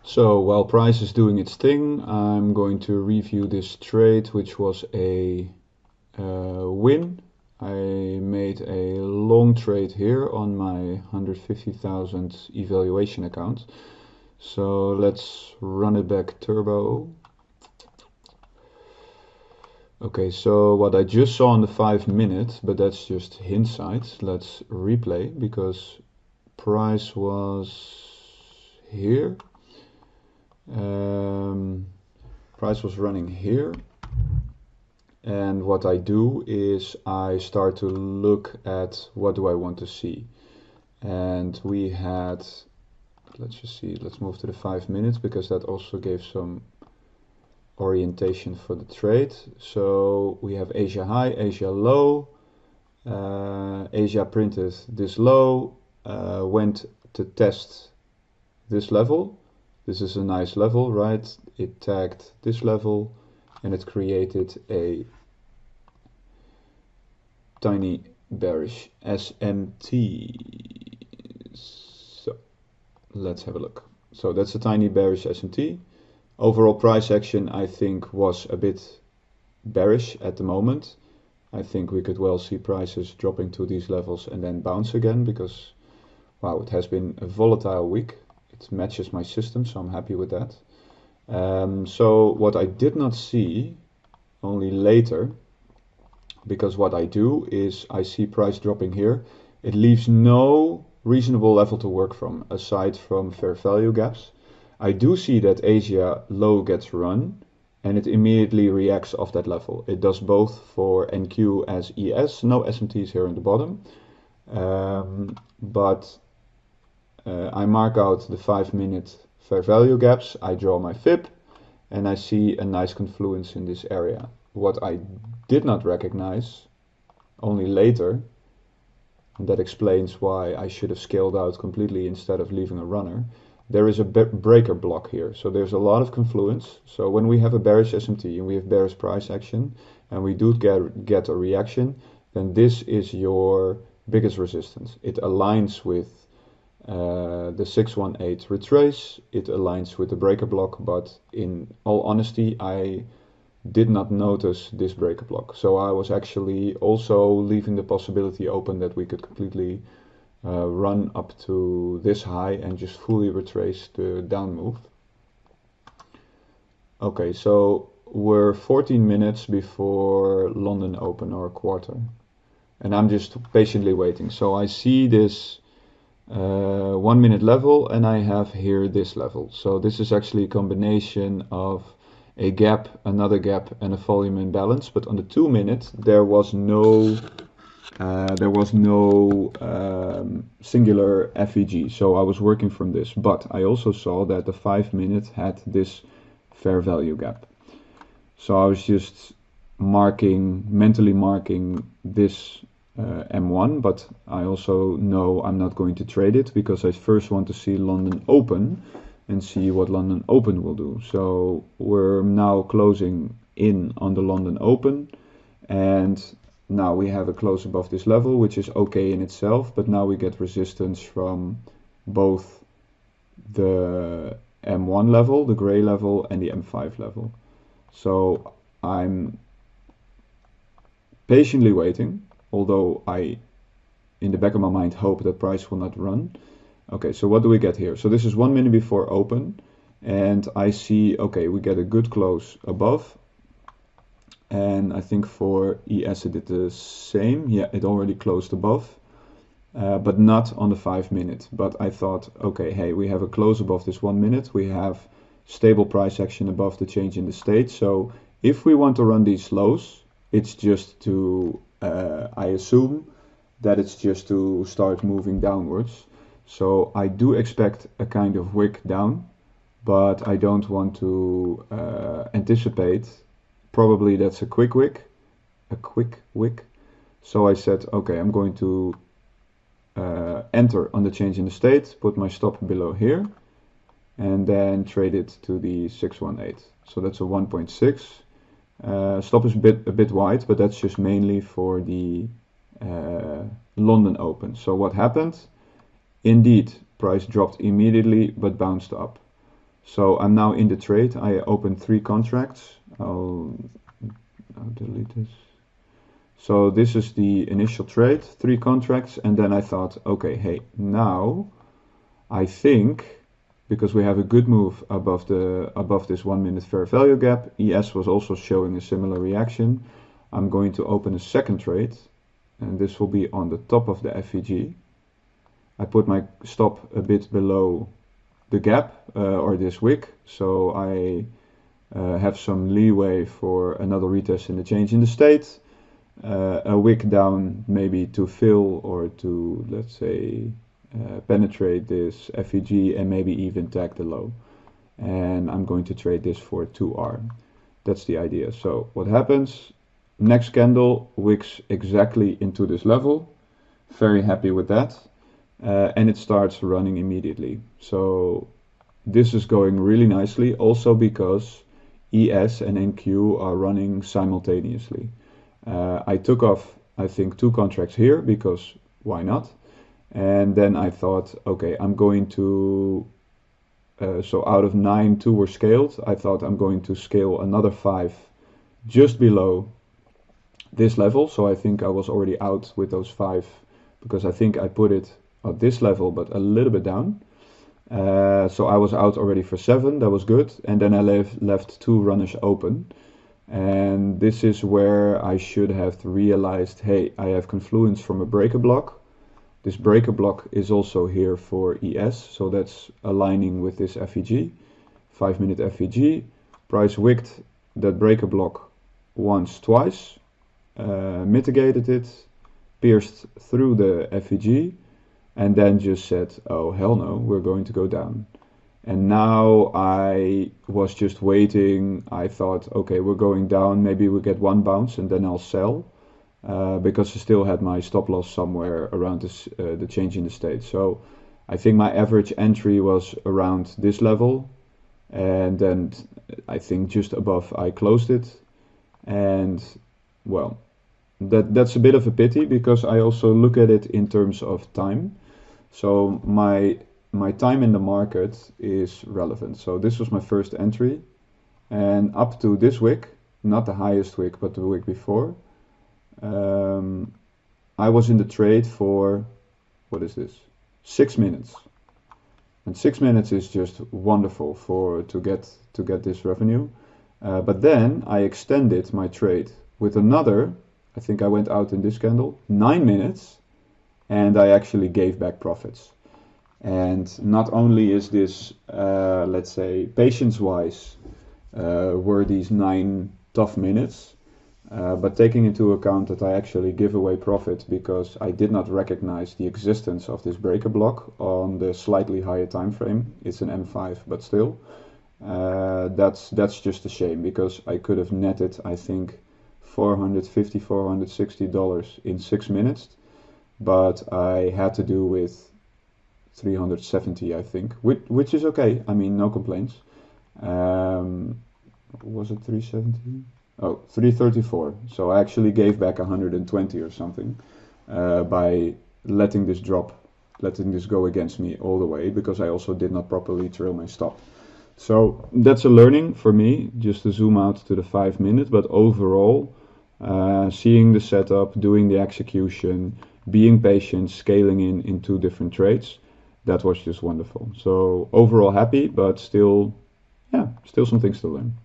So while price is doing its thing, I'm going to review this trade, which was a win. I made a long trade here on my 150,000 evaluation account. So let's run it back turbo. Okay, so what I just saw on the 5-minute, but that's just hindsight. Let's replay because price was here. Price was running here, and what I do is I start to look at what do I want to see. And we had, let's just see, let's move to the 5 minutes because that also gave some orientation for the trade. So we have Asia high, Asia low, Asia printed this low, went to test this level. This is a nice level, right? It tagged this level and it created a tiny bearish SMT. So let's have a look. So that's a tiny bearish SMT. Overall price action, I think, was a bit bearish at the moment. I think we could well see prices dropping to these levels and then bounce again because, wow, it has been a volatile week. It matches my system, so I'm happy with that. So what I did not see, only later, because what I do is I see price dropping here. It leaves no reasonable level to work from, aside from fair value gaps. I do see that Asia low gets run, and it immediately reacts off that level. It does both for NQ as ES, no SMTs here in the bottom, but I mark out the 5-minute fair value gaps, I draw my fib, and I see a nice confluence in this area. What I did not recognize, only later, and that explains why I should have scaled out completely instead of leaving a runner, there is a breaker block here. So there's a lot of confluence. So when we have a bearish SMT and we have bearish price action, and we do get a reaction, then this is your biggest resistance. It aligns with the 618 retrace, it aligns with the breaker block, but in all honesty, I did not notice this breaker block. So I was actually also leaving the possibility open that we could completely run up to this high and just fully retrace the down move. Okay, so we're 14 minutes before London open or a quarter, and I'm just patiently waiting. So I see this 1 minute level, and I have here this level. So this is actually a combination of a gap, another gap, and a volume imbalance. But on the 2 minute, there was no singular FEG. So I was working from this. But I also saw that the 5 minute had this fair value gap. So I was just mentally marking this M1, but I also know I'm not going to trade it because I first want to see London open and see what London open will do. So we're now closing in on the London open, and now we have a close above this level, which is okay in itself, but now we get resistance from both the M1 level, the gray level, and the M5 level. So I'm patiently waiting, although I, in the back of my mind, hope that price will not run. Okay, so what do we get here? So this is 1 minute before open, and I see, okay, we get a good close above, and I think for ES it did the same. Yeah, it already closed above, but not on the 5 minute. But I thought, okay, hey, we have a close above this 1 minute, we have stable price action above the change in the state. So if we want to run these lows, it's just to I assume that it's just to start moving downwards. So I do expect a kind of wick down, but I don't want to anticipate. Probably that's a quick wick. So I said, okay, I'm going to enter on the change in the state, put my stop below here, and then trade it to the 618. So that's a 1.6. Stop is a bit wide, but that's just mainly for the London open. So what happened? Indeed, price dropped immediately but bounced up. So I'm now in the trade. I opened 3 contracts. I'll delete this. So this is the initial trade, 3 contracts, and then I thought, okay, hey, now I think because we have a good move above this 1 minute fair value gap, ES was also showing a similar reaction. I'm going to open a second trade, and this will be on the top of the FVG. I put my stop a bit below the gap or this wick, so I have some leeway for another retest in the change in the state. A wick down maybe to fill or to, let's say, penetrate this FVG and maybe even tag the low. And I'm going to trade this for 2R. That's the idea. So what happens? Next candle wicks exactly into this level. Very happy with that. And it starts running immediately. So this is going really nicely, also because ES and NQ are running simultaneously. I took off, I think, 2 contracts here because why not? And then I thought, okay, I'm going to, so out of 9, 2 were scaled. I thought I'm going to scale another 5 just below this level. So I think I was already out with those 5 because I think I put it at this level, but a little bit down. So I was out already for 7, that was good. And then I left 2 runners open. And this is where I should have realized, hey, I have confluence from a breaker block. This breaker block is also here for ES, so that's aligning with this FVG, 5 minute FVG. Price wicked that breaker block once, twice, mitigated it, pierced through the FVG, and then just said, oh hell no, we're going to go down. And now I was just waiting. I thought, okay, we're going down. Maybe we get 1 bounce and then I'll sell because I still had my stop loss somewhere around this, the change in the state. So I think my average entry was around this level. And then I think just above I closed it. And well, that's a bit of a pity because I also look at it in terms of time. So my time in the market is relevant. So this was my first entry, and up to this wick, not the highest wick, but the wick before, I was in the trade for, what is this, 6 minutes. And 6 minutes is just wonderful to get this revenue. But then I extended my trade with another, I think I went out in this candle, 9 minutes, and I actually gave back profits. And not only is this, let's say, patience-wise, were these 9 tough minutes, but taking into account that I actually give away profit because I did not recognize the existence of this breaker block on the slightly higher time frame. It's an M5, but still, that's just a shame because I could have netted, I think, $450, $460 in 6 minutes, but I had to do with 370, I think, which is okay. I mean, no complaints. Was it 370? Oh, 334. So I actually gave back 120 or something by letting this drop, letting this go against me all the way because I also did not properly trail my stop. So that's a learning for me, just to zoom out to the 5 minutes. But overall, seeing the setup, doing the execution, being patient, scaling in 2 different trades, that was just wonderful. So overall happy, but still, yeah, still some things to learn.